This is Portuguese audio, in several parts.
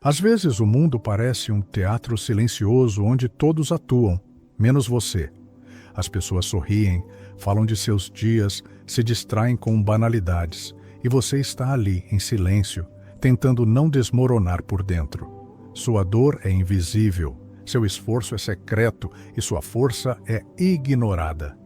Às vezes o mundo parece um teatro silencioso onde todos atuam, menos você. As pessoas sorriem, falam de seus dias, se distraem com banalidades, e você está ali, em silêncio, tentando não desmoronar por dentro. Sua dor é invisível, seu esforço é secreto e sua força é ignorada.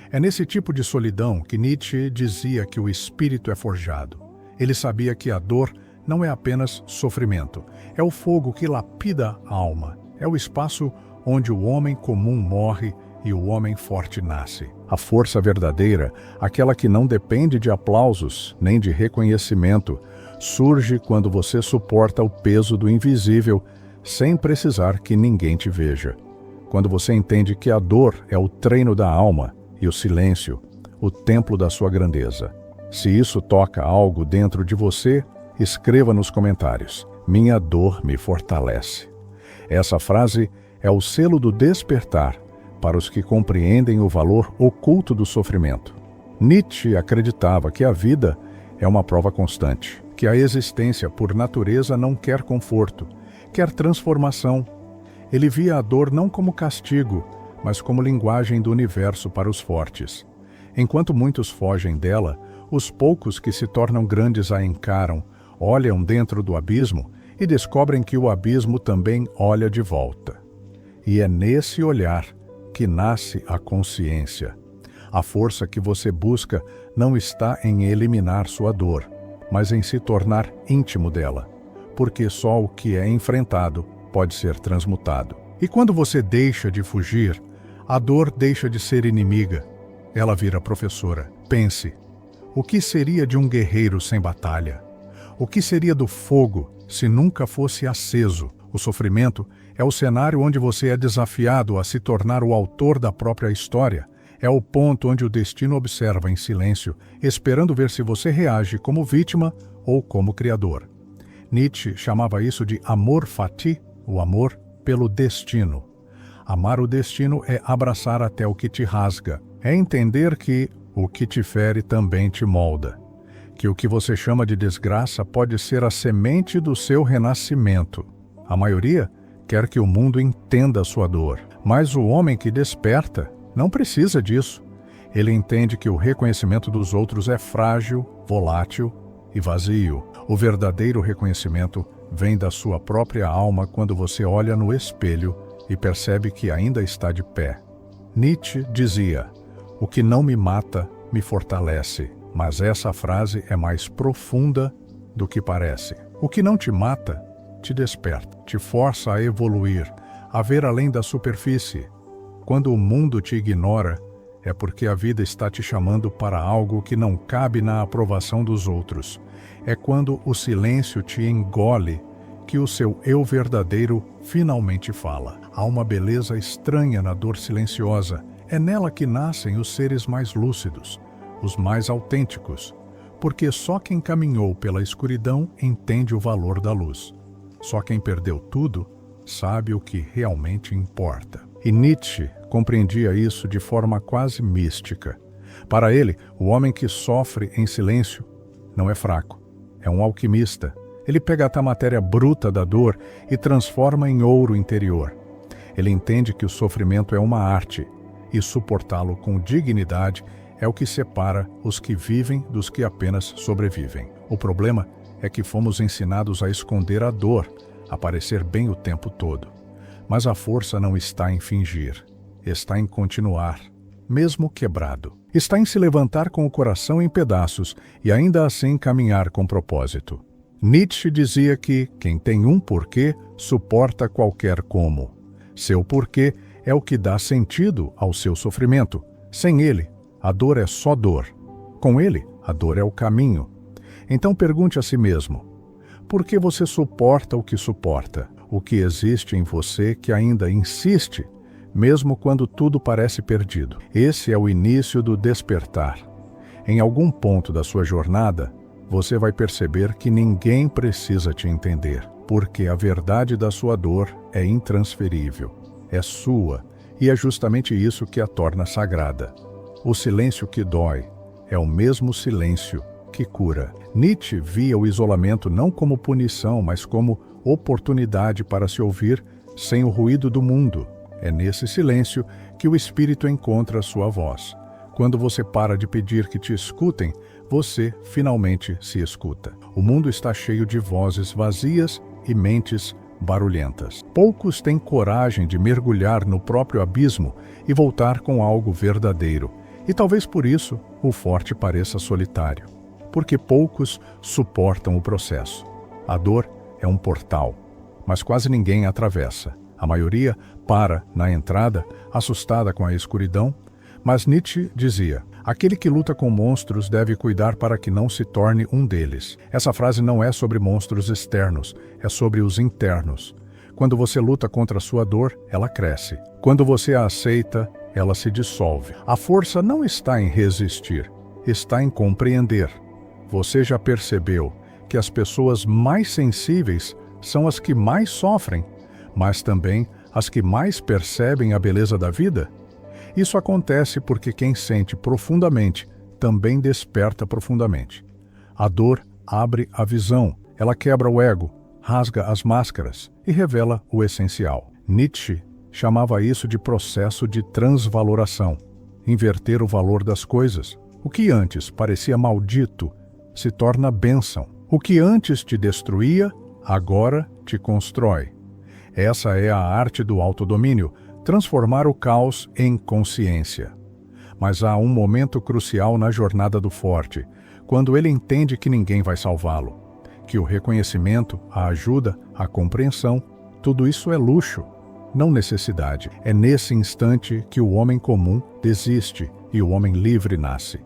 É nesse tipo de solidão que Nietzsche dizia que o espírito é forjado. Ele sabia que a dor não é apenas sofrimento, é o fogo que lapida a alma, é o espaço onde o homem comum morre e o homem forte nasce. A força verdadeira, aquela que não depende de aplausos nem de reconhecimento, surge quando você suporta o peso do invisível sem precisar que ninguém te veja. Quando você entende que a dor é o treino da alma e o silêncio, o templo da sua grandeza. Se isso toca algo dentro de você, escreva nos comentários: minha dor me fortalece. Essa frase é o selo do despertar para os que compreendem o valor oculto do sofrimento. Nietzsche acreditava que a vida é uma prova constante, que a existência por natureza não quer conforto, quer transformação. Ele via a dor não como castigo, mas como linguagem do universo para os fortes. Enquanto muitos fogem dela, os poucos que se tornam grandes a encaram, olham dentro do abismo e descobrem que o abismo também olha de volta. E é nesse olhar que nasce a consciência. A força que você busca não está em eliminar sua dor, mas em se tornar íntimo dela, porque só o que é enfrentado pode ser transmutado. E quando você deixa de fugir, a dor deixa de ser inimiga. Ela vira professora. Pense, o que seria de um guerreiro sem batalha? O que seria do fogo se nunca fosse aceso? O sofrimento é o cenário onde você é desafiado a se tornar o autor da própria história. É o ponto onde o destino observa em silêncio, esperando ver se você reage como vítima ou como criador. Nietzsche chamava isso de amor fati, o amor pelo destino. Amar o destino é abraçar até o que te rasga, é entender que o que te fere também te molda, que o que você chama de desgraça pode ser a semente do seu renascimento. A maioria quer que o mundo entenda a sua dor, mas o homem que desperta não precisa disso. Ele entende que o reconhecimento dos outros é frágil, volátil e vazio. O verdadeiro reconhecimento vem da sua própria alma quando você olha no espelho e percebe que ainda está de pé. Nietzsche dizia: "O que não me mata, me fortalece." Mas essa frase é mais profunda do que parece. O que não te mata, te desperta, te força a evoluir, a ver além da superfície. Quando o mundo te ignora, é porque a vida está te chamando para algo que não cabe na aprovação dos outros. É quando o silêncio te engole que o seu eu verdadeiro finalmente fala. Há uma beleza estranha na dor silenciosa. É nela que nascem os seres mais lúcidos, os mais autênticos, porque só quem caminhou pela escuridão entende o valor da luz. Só quem perdeu tudo sabe o que realmente importa. E Nietzsche compreendia isso de forma quase mística. Para ele, o homem que sofre em silêncio não é fraco, é um alquimista. Ele pega a matéria bruta da dor e transforma em ouro interior. Ele entende que o sofrimento é uma arte, e suportá-lo com dignidade é o que separa os que vivem dos que apenas sobrevivem. O problema é que fomos ensinados a esconder a dor, a parecer bem o tempo todo. Mas a força não está em fingir, está em continuar, mesmo quebrado. Está em se levantar com o coração em pedaços e ainda assim caminhar com propósito. Nietzsche dizia que quem tem um porquê suporta qualquer como. Seu porquê é o que dá sentido ao seu sofrimento. Sem ele, a dor é só dor. Com ele, a dor é o caminho. Então pergunte a si mesmo: por que você suporta o que suporta? O que existe em você que ainda insiste, mesmo quando tudo parece perdido? Esse é o início do despertar. Em algum ponto da sua jornada, você vai perceber que ninguém precisa te entender, porque a verdade da sua dor é intransferível, é sua, e é justamente isso que a torna sagrada. O silêncio que dói é o mesmo silêncio que cura. Nietzsche via o isolamento não como punição, mas como oportunidade para se ouvir sem o ruído do mundo. É nesse silêncio que o Espírito encontra sua voz. Quando você para de pedir que te escutem, você finalmente se escuta. O mundo está cheio de vozes vazias e mentes barulhentas. Poucos têm coragem de mergulhar no próprio abismo e voltar com algo verdadeiro. E talvez por isso o forte pareça solitário. Porque poucos suportam o processo. A dor é um portal, mas quase ninguém atravessa. A maioria para na entrada, assustada com a escuridão, mas Nietzsche dizia: aquele que luta com monstros deve cuidar para que não se torne um deles. Essa frase não é sobre monstros externos, é sobre os internos. Quando você luta contra a sua dor, ela cresce. Quando você a aceita, ela se dissolve. A força não está em resistir, está em compreender. Você já percebeu que as pessoas mais sensíveis são as que mais sofrem, mas também as que mais percebem a beleza da vida? Isso acontece porque quem sente profundamente também desperta profundamente. A dor abre a visão, ela quebra o ego, rasga as máscaras e revela o essencial. Nietzsche chamava isso de processo de transvaloração, inverter o valor das coisas. O que antes parecia maldito se torna bênção. O que antes te destruía, agora te constrói. Essa é a arte do autodomínio, transformar o caos em consciência. Mas há um momento crucial na jornada do forte, quando ele entende que ninguém vai salvá-lo, que o reconhecimento, a ajuda, a compreensão, tudo isso é luxo, não necessidade. É nesse instante que o homem comum desiste e o homem livre nasce.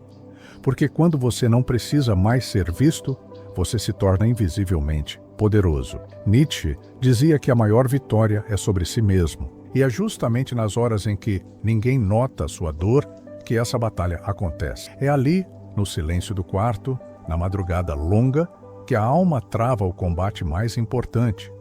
Porque quando você não precisa mais ser visto, você se torna invisivelmente poderoso. Nietzsche dizia que a maior vitória é sobre si mesmo. E é justamente nas horas em que ninguém nota a sua dor que essa batalha acontece. É ali, no silêncio do quarto, na madrugada longa, que a alma trava o combate mais importante,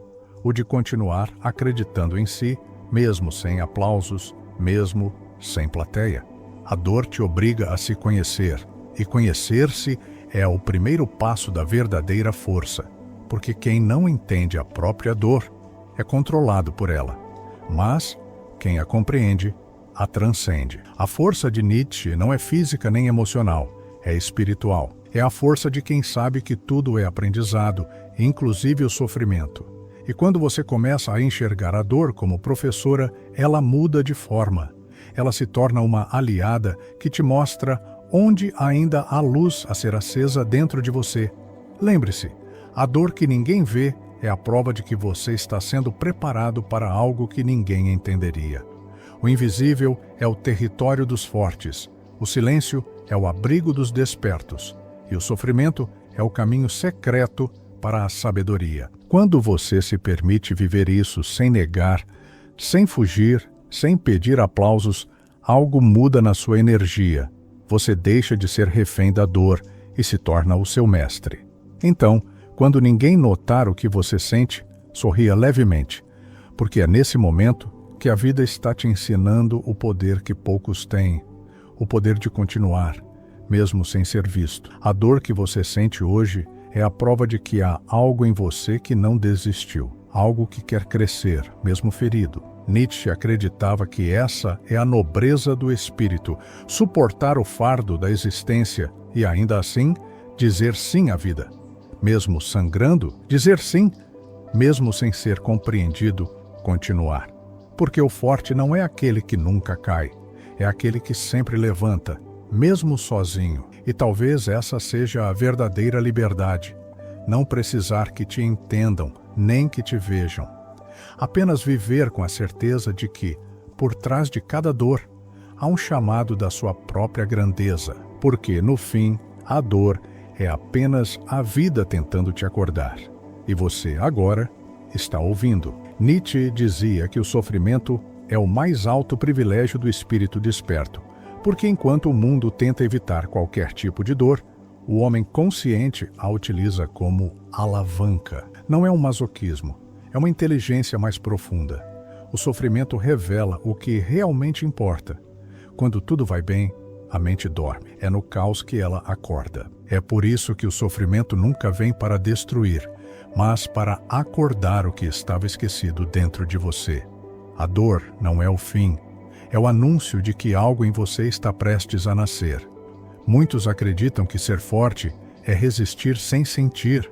o de continuar acreditando em si, mesmo sem aplausos, mesmo sem plateia. A dor te obriga a se conhecer, e conhecer-se é o primeiro passo da verdadeira força, porque quem não entende a própria dor é controlado por ela. Mas quem a compreende, a transcende. A força de Nietzsche não é física nem emocional, é espiritual. É a força de quem sabe que tudo é aprendizado, inclusive o sofrimento. E quando você começa a enxergar a dor como professora, ela muda de forma. Ela se torna uma aliada que te mostra onde ainda há luz a ser acesa dentro de você. Lembre-se, a dor que ninguém vê é a prova de que você está sendo preparado para algo que ninguém entenderia. O invisível é o território dos fortes, o silêncio é o abrigo dos despertos, e o sofrimento é o caminho secreto para a sabedoria. Quando você se permite viver isso sem negar, sem fugir, sem pedir aplausos, algo muda na sua energia. Você deixa de ser refém da dor e se torna o seu mestre. Então, quando ninguém notar o que você sente, sorria levemente, porque é nesse momento que a vida está te ensinando o poder que poucos têm, o poder de continuar, mesmo sem ser visto. A dor que você sente hoje é a prova de que há algo em você que não desistiu, algo que quer crescer, mesmo ferido. Nietzsche acreditava que essa é a nobreza do espírito, suportar o fardo da existência e ainda assim dizer sim à vida. Mesmo sangrando, dizer sim, mesmo sem ser compreendido, continuar. Porque o forte não é aquele que nunca cai, é aquele que sempre levanta, mesmo sozinho. E talvez essa seja a verdadeira liberdade, não precisar que te entendam, nem que te vejam. Apenas viver com a certeza de que, por trás de cada dor, há um chamado da sua própria grandeza, porque, no fim, a dor é apenas a vida tentando te acordar. E você, agora, está ouvindo. Nietzsche dizia que o sofrimento é o mais alto privilégio do espírito desperto, porque enquanto o mundo tenta evitar qualquer tipo de dor, o homem consciente a utiliza como alavanca. Não é um masoquismo, é uma inteligência mais profunda. O sofrimento revela o que realmente importa. Quando tudo vai bem, a mente dorme. É no caos que ela acorda. É por isso que o sofrimento nunca vem para destruir, mas para acordar o que estava esquecido dentro de você. A dor não é o fim, é o anúncio de que algo em você está prestes a nascer. Muitos acreditam que ser forte é resistir sem sentir,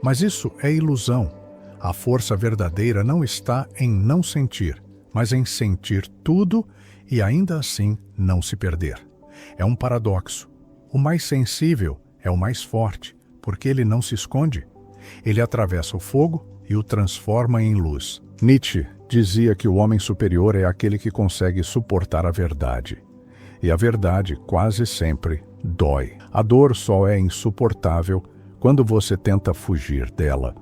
mas isso é ilusão. A força verdadeira não está em não sentir, mas em sentir tudo e ainda assim não se perder. É um paradoxo. O mais sensível é o mais forte, porque ele não se esconde. Ele atravessa o fogo e o transforma em luz. Nietzsche dizia que o homem superior é aquele que consegue suportar a verdade. E a verdade quase sempre dói. A dor só é insuportável quando você tenta fugir dela.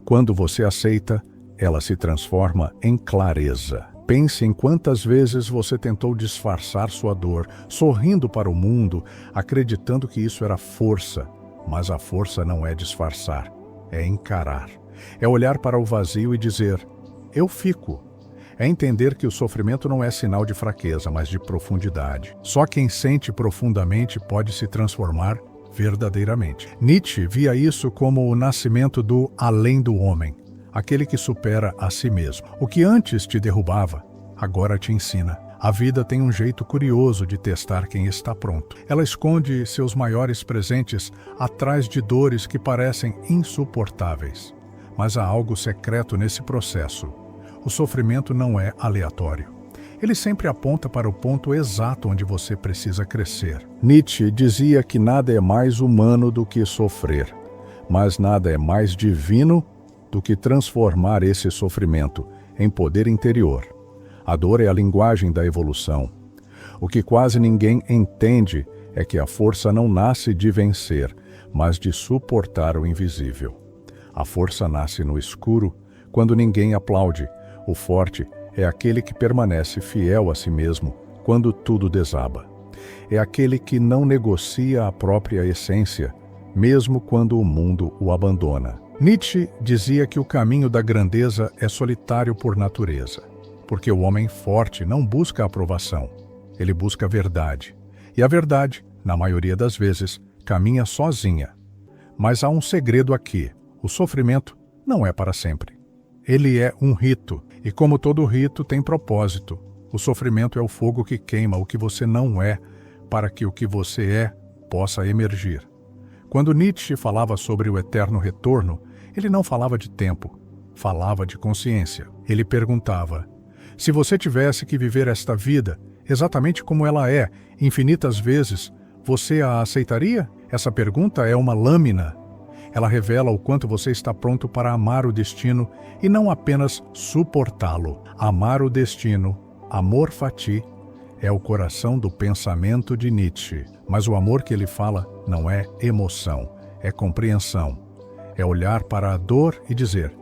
Quando você aceita, ela se transforma em clareza. Pense em quantas vezes você tentou disfarçar sua dor, sorrindo para o mundo, acreditando que isso era força. Mas a força não é disfarçar, é encarar. É olhar para o vazio e dizer: eu fico. É entender que o sofrimento não é sinal de fraqueza, mas de profundidade. Só quem sente profundamente pode se transformar verdadeiramente. Nietzsche via isso como o nascimento do além do homem, aquele que supera a si mesmo. O que antes te derrubava, agora te ensina. A vida tem um jeito curioso de testar quem está pronto. Ela esconde seus maiores presentes atrás de dores que parecem insuportáveis. Mas há algo secreto nesse processo. O sofrimento não é aleatório. Ele sempre aponta para o ponto exato onde você precisa crescer. Nietzsche dizia que nada é mais humano do que sofrer, mas nada é mais divino do que transformar esse sofrimento em poder interior. A dor é a linguagem da evolução. O que quase ninguém entende é que a força não nasce de vencer, mas de suportar o invisível. A força nasce no escuro, quando ninguém aplaude. O forte é aquele que permanece fiel a si mesmo quando tudo desaba. É aquele que não negocia a própria essência, mesmo quando o mundo o abandona. Nietzsche dizia que o caminho da grandeza é solitário por natureza, porque o homem forte não busca aprovação, ele busca a verdade. E a verdade, na maioria das vezes, caminha sozinha. Mas há um segredo aqui: o sofrimento não é para sempre. Ele é um rito, e como todo rito tem propósito. O sofrimento é o fogo que queima o que você não é, para que o que você é possa emergir. Quando Nietzsche falava sobre o eterno retorno, ele não falava de tempo, falava de consciência. Ele perguntava: se você tivesse que viver esta vida exatamente como ela é, infinitas vezes, você a aceitaria? Essa pergunta é uma lâmina. Ela revela o quanto você está pronto para amar o destino e não apenas suportá-lo. Amar o destino, amor fati, é o coração do pensamento de Nietzsche. Mas o amor que ele fala não é emoção, é compreensão. É olhar para a dor e dizer: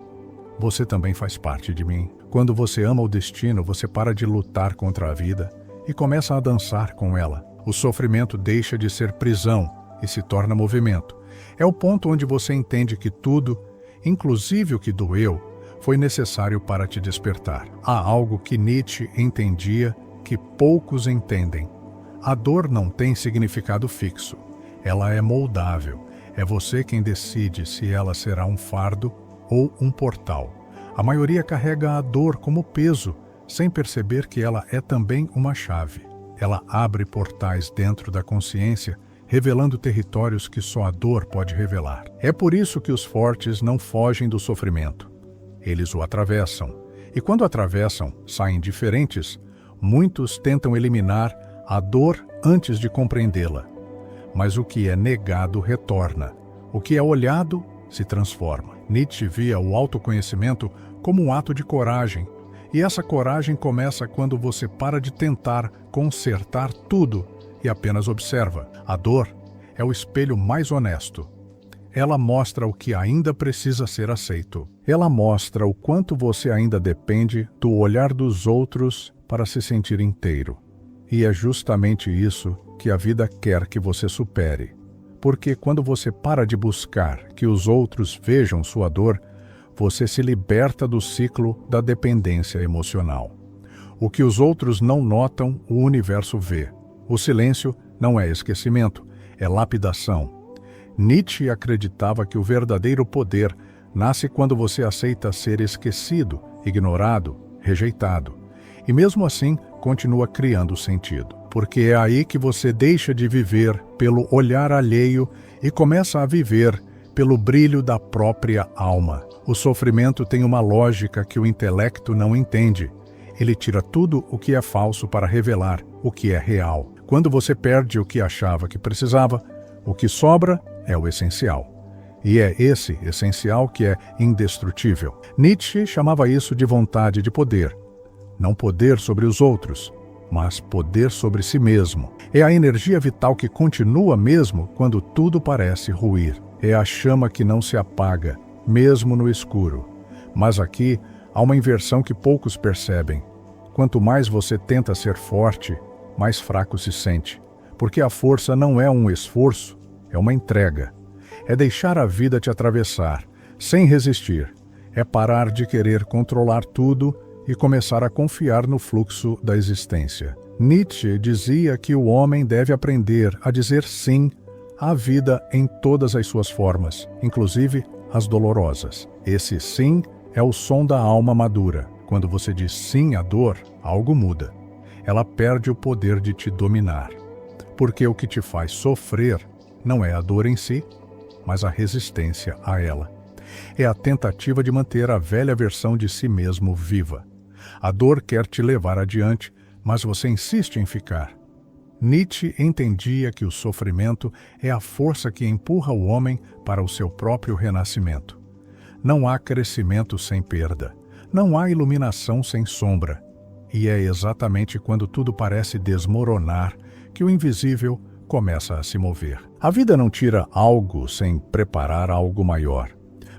você também faz parte de mim. Quando você ama o destino, você para de lutar contra a vida e começa a dançar com ela. O sofrimento deixa de ser prisão e se torna movimento. É o ponto onde você entende que tudo, inclusive o que doeu, foi necessário para te despertar. Há algo que Nietzsche entendia que poucos entendem. A dor não tem significado fixo. Ela é moldável. É você quem decide se ela será um fardo ou um portal. A maioria carrega a dor como peso, sem perceber que ela é também uma chave. Ela abre portais dentro da consciência, revelando territórios que só a dor pode revelar. É por isso que os fortes não fogem do sofrimento. Eles o atravessam. E quando atravessam, saem diferentes. Muitos tentam eliminar a dor antes de compreendê-la. Mas o que é negado retorna. O que é olhado se transforma. Nietzsche via o autoconhecimento como um ato de coragem. E essa coragem começa quando você para de tentar consertar tudo e apenas observa. A dor é o espelho mais honesto. Ela mostra o que ainda precisa ser aceito. Ela mostra o quanto você ainda depende do olhar dos outros para se sentir inteiro. E é justamente isso que a vida quer que você supere. Porque quando você para de buscar que os outros vejam sua dor, você se liberta do ciclo da dependência emocional. O que os outros não notam, o universo vê. O silêncio não é esquecimento, é lapidação. Nietzsche acreditava que o verdadeiro poder nasce quando você aceita ser esquecido, ignorado, rejeitado. E mesmo assim, continua criando sentido. Porque é aí que você deixa de viver pelo olhar alheio e começa a viver pelo brilho da própria alma. O sofrimento tem uma lógica que o intelecto não entende. Ele tira tudo o que é falso para revelar o que é real. Quando você perde o que achava que precisava, o que sobra é o essencial. E é esse essencial que é indestrutível. Nietzsche chamava isso de vontade de poder. Não poder sobre os outros, mas poder sobre si mesmo. É a energia vital que continua mesmo quando tudo parece ruir. É a chama que não se apaga, mesmo no escuro. Mas aqui há uma inversão que poucos percebem. Quanto mais você tenta ser forte, mais fraco se sente. Porque a força não é um esforço, é uma entrega. É deixar a vida te atravessar, sem resistir. É parar de querer controlar tudo e começar a confiar no fluxo da existência. Nietzsche dizia que o homem deve aprender a dizer sim à vida em todas as suas formas, inclusive as dolorosas. Esse sim é o som da alma madura. Quando você diz sim à dor, algo muda. Ela perde o poder de te dominar. Porque o que te faz sofrer não é a dor em si, mas a resistência a ela. É a tentativa de manter a velha versão de si mesmo viva. A dor quer te levar adiante, mas você insiste em ficar. Nietzsche entendia que o sofrimento é a força que empurra o homem para o seu próprio renascimento. Não há crescimento sem perda. Não há iluminação sem sombra. E é exatamente quando tudo parece desmoronar que o invisível começa a se mover. A vida não tira algo sem preparar algo maior.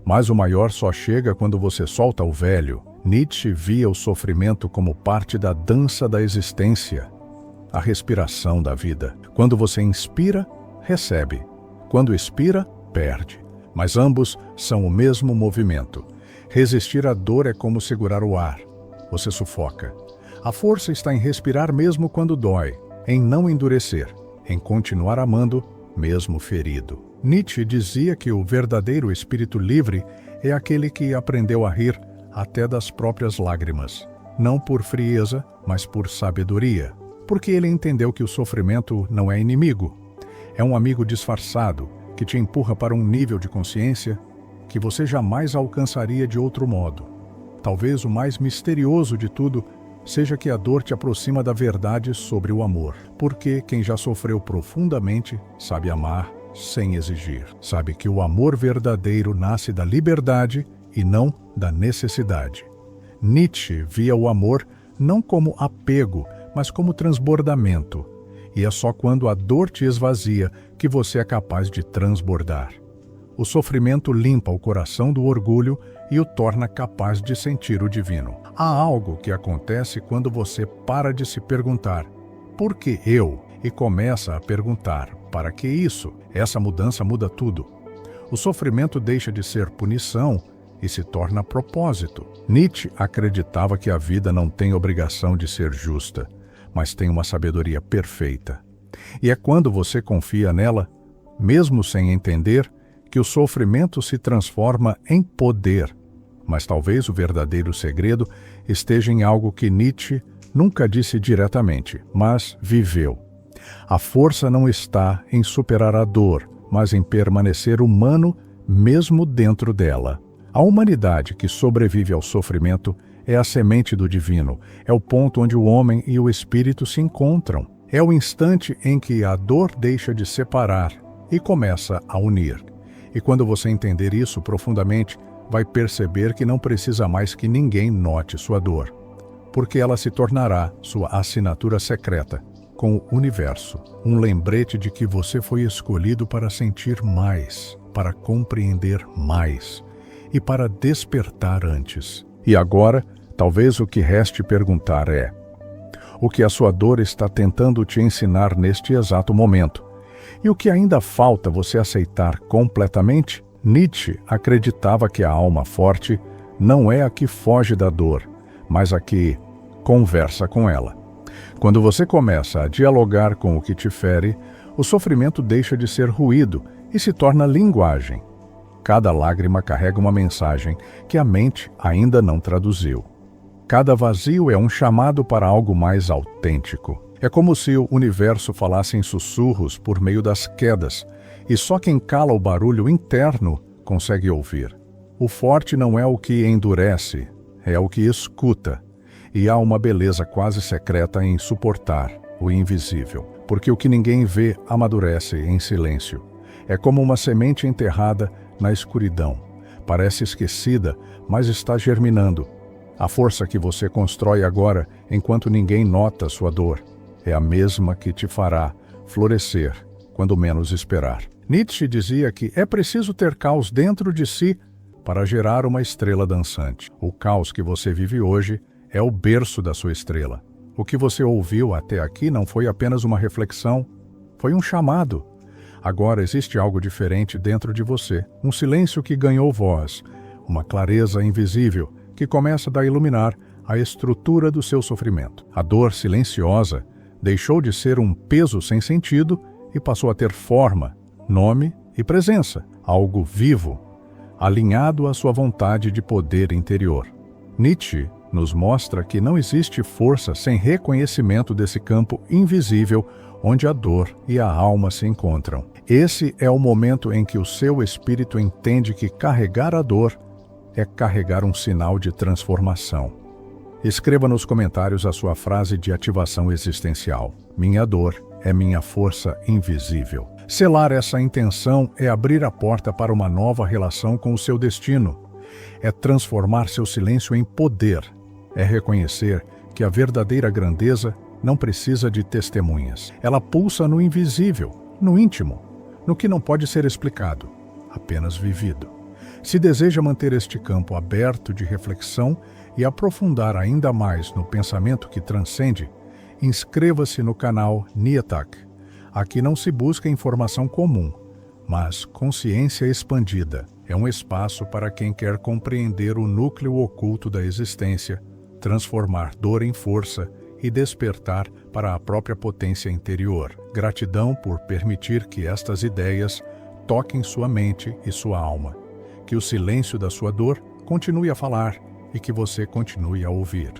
Mas o maior só chega quando você solta o velho. Nietzsche via o sofrimento como parte da dança da existência, a respiração da vida. Quando você inspira, recebe. Quando expira, perde. Mas ambos são o mesmo movimento. Resistir à dor é como segurar o ar. Você sufoca. A força está em respirar mesmo quando dói, em não endurecer, em continuar amando mesmo ferido. Nietzsche dizia que o verdadeiro espírito livre é aquele que aprendeu a rir até das próprias lágrimas, não por frieza, mas por sabedoria, porque ele entendeu que o sofrimento não é inimigo, é um amigo disfarçado que te empurra para um nível de consciência que você jamais alcançaria de outro modo. Talvez o mais misterioso de tudo seja que a dor te aproxima da verdade sobre o amor, porque quem já sofreu profundamente sabe amar sem exigir. Sabe que o amor verdadeiro nasce da liberdade e não da necessidade. Nietzsche via o amor não como apego, mas como transbordamento. E é só quando a dor te esvazia que você é capaz de transbordar. O sofrimento limpa o coração do orgulho e o torna capaz de sentir o divino. Há algo que acontece quando você para de se perguntar "por que eu?" e começa a perguntar "para que isso?". Essa mudança muda tudo. O sofrimento deixa de ser punição e se torna propósito. Nietzsche acreditava que a vida não tem obrigação de ser justa, mas tem uma sabedoria perfeita. E é quando você confia nela, mesmo sem entender, que o sofrimento se transforma em poder. Mas talvez o verdadeiro segredo esteja em algo que Nietzsche nunca disse diretamente, mas viveu. A força não está em superar a dor, mas em permanecer humano mesmo dentro dela. A humanidade que sobrevive ao sofrimento é a semente do divino, é o ponto onde o homem e o espírito se encontram. É o instante em que a dor deixa de separar e começa a unir. E quando você entender isso profundamente, vai perceber que não precisa mais que ninguém note sua dor, porque ela se tornará sua assinatura secreta com o universo, um lembrete de que você foi escolhido para sentir mais, para compreender mais e para despertar antes. E agora, talvez o que reste perguntar é: o que a sua dor está tentando te ensinar neste exato momento? E o que ainda falta você aceitar completamente? Nietzsche acreditava que a alma forte não é a que foge da dor, mas a que conversa com ela. Quando você começa a dialogar com o que te fere, o sofrimento deixa de ser ruído e se torna linguagem. Cada lágrima carrega uma mensagem que a mente ainda não traduziu. Cada vazio é um chamado para algo mais autêntico. É como se o universo falasse em sussurros por meio das quedas, e só quem cala o barulho interno consegue ouvir. O forte não é o que endurece, é o que escuta. E há uma beleza quase secreta em suportar o invisível, porque o que ninguém vê amadurece em silêncio. É como uma semente enterrada na escuridão. Parece esquecida, mas está germinando. A força que você constrói agora, enquanto ninguém nota sua dor, é a mesma que te fará florescer quando menos esperar. Nietzsche dizia que é preciso ter caos dentro de si para gerar uma estrela dançante. O caos que você vive hoje é o berço da sua estrela. O que você ouviu até aqui não foi apenas uma reflexão, foi um chamado. Agora existe algo diferente dentro de você, um silêncio que ganhou voz, uma clareza invisível que começa a iluminar a estrutura do seu sofrimento. A dor silenciosa deixou de ser um peso sem sentido e passou a ter forma, nome e presença, algo vivo, alinhado à sua vontade de poder interior. Nietzsche nos mostra que não existe força sem reconhecimento desse campo invisível onde a dor e a alma se encontram. Esse é o momento em que o seu espírito entende que carregar a dor é carregar um sinal de transformação. Escreva nos comentários a sua frase de ativação existencial. Minha dor é minha força invisível. Selar essa intenção é abrir a porta para uma nova relação com o seu destino. É transformar seu silêncio em poder. É reconhecer que a verdadeira grandeza não precisa de testemunhas. Ela pulsa no invisível, no íntimo, no que não pode ser explicado, apenas vivido. Se deseja manter este campo aberto de reflexão e aprofundar ainda mais no pensamento que transcende, inscreva-se no canal Nietak. Aqui não se busca informação comum, mas consciência expandida. É um espaço para quem quer compreender o núcleo oculto da existência, transformar dor em força e despertar para a própria potência interior. Gratidão por permitir que estas ideias toquem sua mente e sua alma. Que o silêncio da sua dor continue a falar e que você continue a ouvir.